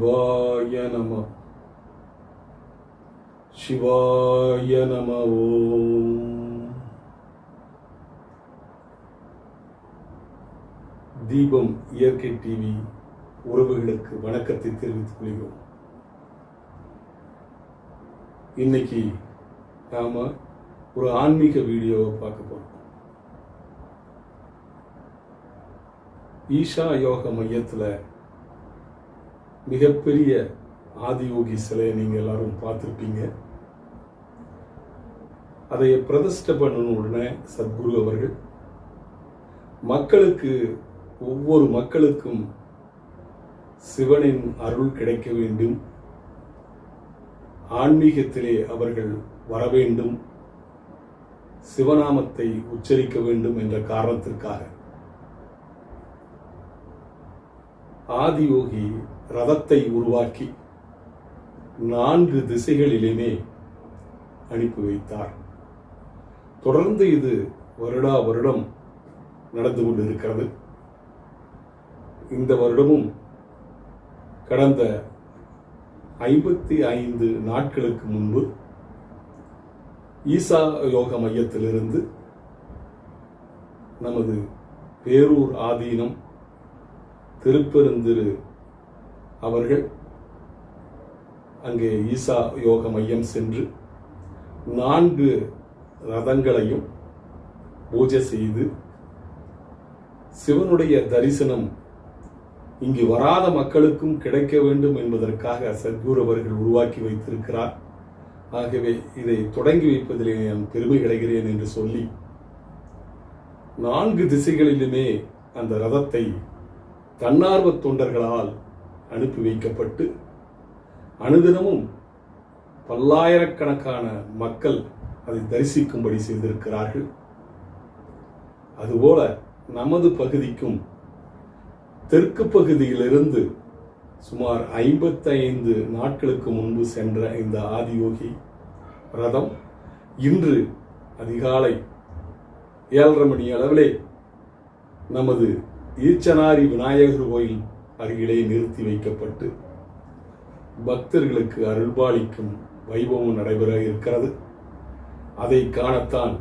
சிவாய நம சிவாய நம. ஓம் தீபம் இயற்கை டிவி உறவுகளுக்கு வணக்கத்தை தெரிவித்துக் கொள்கிறோம். இன்னைக்கு நாம ஒரு ஆன்மீக வீடியோவை பார்க்க போறோம். ஈஷா யோக மையத்துல மிகப்பெரிய ஆதியோகி சிலையை நீங்க எல்லாரும் பார்த்திருப்பீங்க. அதை பிரதிஷ்டை பண்ணணும் உடனே சத்குரு அவர்கள் மக்களுக்கு, ஒவ்வொரு மக்களுக்கும் சிவனின் அருள் கிடைக்க வேண்டும், ஆன்மீகத்திலே அவர்கள் வர வேண்டும், சிவநாமத்தை உச்சரிக்க வேண்டும் என்ற காரணத்திற்காக ஆதியோகி ரதத்தை உருவாக்கி 4 திசைகளிலுமே அனுப்பி வைத்தார். தொடர்ந்து இது வருடா வருடம் நடந்து கொண்டிருக்கிறது. இந்த வருடமும் கடந்த 55 நாட்களுக்கு முன்பு ஈசா யோக மையத்திலிருந்து நமது பேரூர் ஆதீனம் திருப்பெருந்திரு அவர்கள் அங்கே ஈசா யோக மையம் சென்று 4 ரதங்களையும் பூஜை செய்து சிவனுடைய தரிசனம் இங்கு வராத மக்களுக்கும் கிடைக்க வேண்டும் என்பதற்காக சத்குரு அவர்கள் உருவாக்கி வைத்திருக்கிறார். ஆகவே இதை தொடங்கி வைப்பதிலே நான் பெருமை அடைகிறேன் என்று சொல்லி 4 திசைகளிலுமே அந்த ரதத்தை தன்னார்வ தொண்டர்களால் அனுப்பி வைக்கப்பட்டு அனுதினமும் பல்லாயிரக்கணக்கான மக்கள் அதை தரிசிக்கும்படி செய்திருக்கிறார்கள். அதுபோல நமது பகுதிக்கும் தெற்கு பகுதியிலிருந்து சுமார் 55 நாட்களுக்கு முன்பு சென்ற இந்த ஆதியோகி ரதம் இன்று அதிகாலை 7:30 மணி அளவிலே நமது ஈச்சனாரி விநாயகர் கோயில் அருகிலே நிறுத்தி வைக்கப்பட்டு பக்தர்களுக்கு அருள்பாலிக்கும் வைபவம் நடைபெற இருக்கிறது. அதை காணத்தான்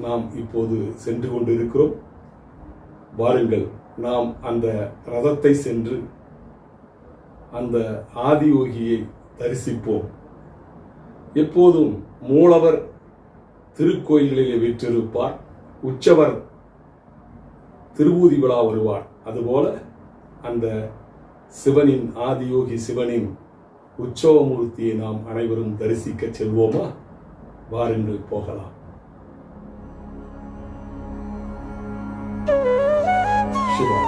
நாம் இப்போது சென்று கொண்டிருக்கிறோம். வாருங்கள், நாம் அந்த ரதத்தை சென்று அந்த ஆதியோகியை தரிசிப்போம். எப்போதும் மூலவர் திருக்கோயில்களிலே வீற்றிருப்பார், உற்சவர் திருபூதி விழா வருவார். அதுபோல அந்த சிவனின், ஆதியோகி சிவனின் உற்சவமூர்த்தியை நாம் அனைவரும் தரிசிக்க செல்வோமா? வாருங்கள், போகலாம். சிவா.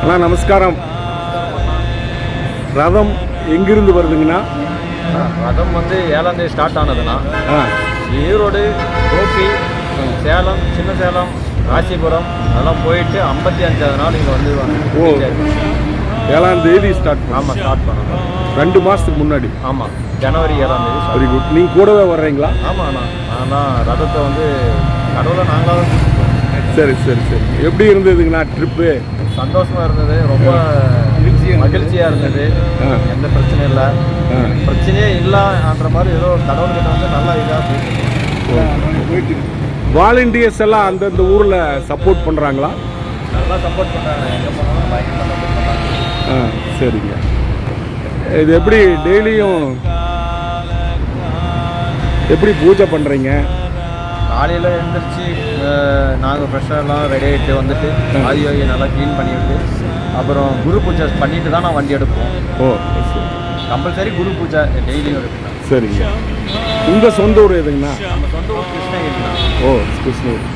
அண்ணா நமஸ்காரம். ரதம் எங்கிருந்து வருதுங்கண்ணா? ரதம் வந்து 7ஆம் தேதி ஸ்டார்ட் ஆனதுண்ணா. ஈரோடு, கோபி, சேலம், சின்ன சேலம், ராசிபுரம் அதெல்லாம் போயிட்டு 55வது நாள் இங்கே வந்து. ஓ, 7ஆம் தேதி ஸ்டார்ட். ஆமாம், ஸ்டார்ட் பண்ணணும். 2 மாதத்துக்கு முன்னாடி. ஆமாம், ஜனவரி 7ஆம் தேதி. Very good. நீங்கள் கூடவே வர்றீங்களா? ஆமாண்ணா, ஆனால் ரதத்தை வந்து கடவுளை நாங்களாக. சரி சரி சரி. எப்படி இருந்ததுங்கண்ணா ட்ரிப்பு? சந்தோஷமாக இருந்தது, ரொம்ப மகிழ்ச்சியாக இருந்தது. எந்த பிரச்சனையும் இல்லை, பிரச்சனையே இல்லைன்ற மாதிரி ஏதோ கடவுள்கிட்ட வந்து நல்லா இதாக போயிட்டு. வாலண்டியர்ஸ் எல்லாம் அந்தந்த ஊரில் சப்போர்ட் பண்ணுறாங்களா? நல்லா சப்போர்ட் பண்ணுறாங்க, எங்கே போனாலும் பயங்கரமாக சப்போர்ட் பண்ணுறாங்க. சரிங்க. இது எப்படி டெய்லியும் எப்படி பூஜை பண்ணுறீங்க? காலையில் எழுந்திரிச்சு நாங்கள் ஃப்ரெஷ்ஷாக எல்லாம் ரெடி ஆகிட்டு வந்துட்டு ஆதியோகி நல்லா க்ளீன் பண்ணிவிட்டு அப்புறம் குரு பூஜை பண்ணிட்டு தான் நான் வண்டி எடுப்போம். ஓ, கம்பல்சரி குரு பூஜை டெய்லியும் எடுப்பேன். சரிங்க. உங்கள் சொந்த ஊர் எதுங்கண்ணா? நம்ம சொந்த ஊர் கிருஷ்ணகிரிண்ணா. ஓ, கிருஷ்ணகிரி.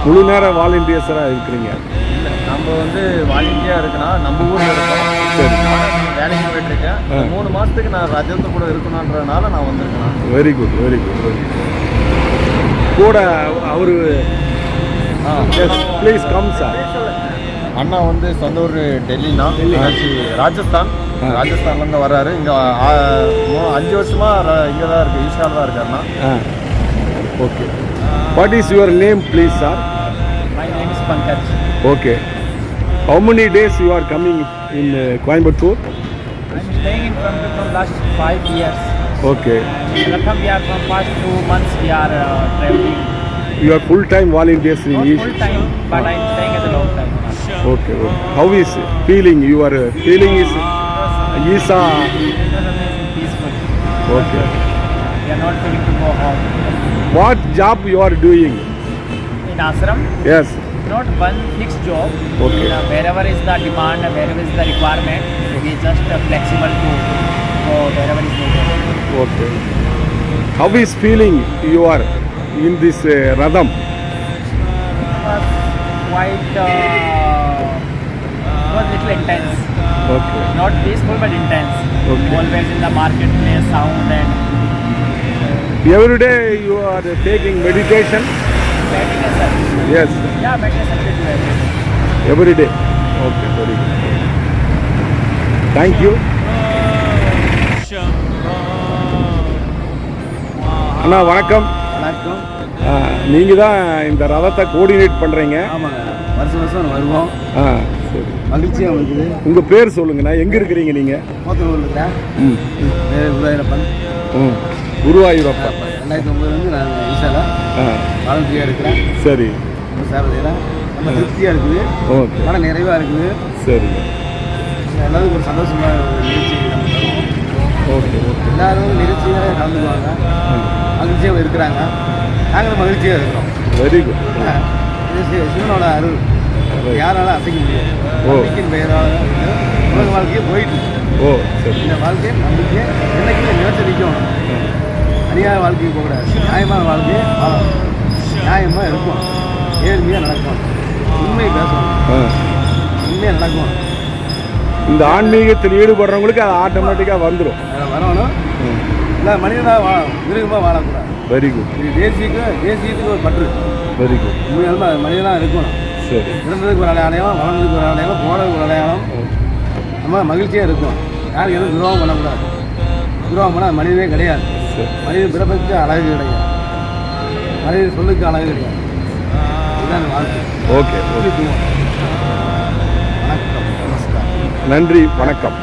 முழு நேரம் வாலண்டியர்ஸராக இருக்கிறீங்க? இல்லை, நம்ம வந்து வாலண்டியாக இருக்குன்னா நம்ம ஊரில் இருக்கோம். சரி, வேலைக்கு போயிட்டுருக்கேன். 3 மாதத்துக்கு நான் ரஜத்தை கூட இருக்கணுன்றதுனால நான் வந்திருக்கேன். Very good very good very good. கூட அவர் ப்ளீஸ் கம் சார். அண்ணா வந்து சொந்த ஊர் டெல்லினா, ராஜஸ்தான். ராஜஸ்தான்லேருந்து வர்றாரு. இங்கே 5 வருஷமாக இங்கே தான் இருக்குது, ஈஸ்டாவில் தான் இருக்காருண்ணா. Okay. What is your name please sir? My name is Pankaj. Okay. How many days you are coming in Coimbatore? I am staying in Coimbatore from last 5 years. Okay. In Latham we are from past 2 months we are traveling. You are full-time volunteers in Not East? full-time, but I am staying as a long time. Okay, okay. How is feeling? Your feeling is Isa? It was amazing, peaceful. Okay. We are not feeling to go home. What job you are doing? In ashram, Yes. not one fixed job. Okay. Wherever is the demand, wherever is the requirement, we just flexible to go wherever is needed. Okay. How is feeling you are in this Radham? It was quite was little intense. Okay. Not peaceful but intense. Okay. Always in the marketplace, sound and Every day you are taking meditation? meditation. Yes. Yeah, meditation we do every day. Every day. Okay, very good. Thank you. அண்ணா வணக்கம். வணக்கம். நீங்கள் தான் இந்த ரதத்தை coordinate பண்ணுறீங்க? ஆமாங்க, வருஷம் வருஷம் வருவோம். சரி, மகிழ்ச்சியாக இருக்குது. உங்கள் பேர் சொல்லுங்கண்ணா, எங்கே இருக்கிறீங்க நீங்கள்? மூத்தூரில் இருக்கிறேன். குருவாயூரப்பன். குருவாயூரப்பன். 2009 நான் ஈசாவில் வாலண்டியாக இருக்கிறேன். சரி, ரொம்ப சேவை செய்கிறேன். ரொம்ப திருப்தியாக இருக்குது. ஓகே, மன நிறைவாக இருக்குது. சரி, எல்லாருக்கும் ஒரு சந்தோஷமான ஒரு நிகழ்ச்சி நம்ம தருவோம். Okay okay. எல்லோரும் நிகழ்ச்சியாக கலந்துக்குவாங்க, மகிழ்ச்சியாக இருக்கிறாங்க. நாங்களும் மகிழ்ச்சியாக இருக்கிறோம். Very good. இது சிவனோட அருள், யாராலும் அசைக்க முடியாது. நம்பிக்கையின் பெயரால் உலக வாழ்க்கையை போயிட்டு ஓ சரி. இந்த வாழ்க்கையை நம்பிக்கை என்னைக்குமே நினைச்சு நிற்கும். அநியாய வாழ்க்கையை போகக்கூடாது, நியாயமான வாழ்க்கையை வாழணும். நியாயமாக இருக்கும், ஏழ்மையாக நடக்கும், உண்மை பேசணும், உண்மையாக நடக்கும். இந்த ஆன்மீகத்தில் ஈடுபடுறவங்களுக்கு அது ஆட்டோமேட்டிக்காக வந்துடும். அதில் வரணும். இல்லை மனிதனாக மிருகமாக வாழக்கூடாது. Very good. இது தேசியத்துக்கு ஒரு பற்று. Very good. உண்மையாலுமே மனிதனாக இருக்கணும். சரி. பிறந்ததுக்கு ஒரு அடையாளம், வளர்ந்ததுக்கு ஒரு அடையாளம், போனதுக்கு ஒரு அடையாளம். நம்ம மகிழ்ச்சியாக இருக்கும். யாருக்கு எதுவும் துரோகம் பண்ணக்கூடாது. துரோகம் பண்ணால் மனிதனே கிடையாது. மனித பிறப்புக்கு அழகு கிடையாது, மனித சொல்லுக்கு அழகு கிடையாது. இதுதான் வாழ்க்கை. ஓகே. வணக்கம், நமஸ்காரம். நன்றி, வணக்கம்.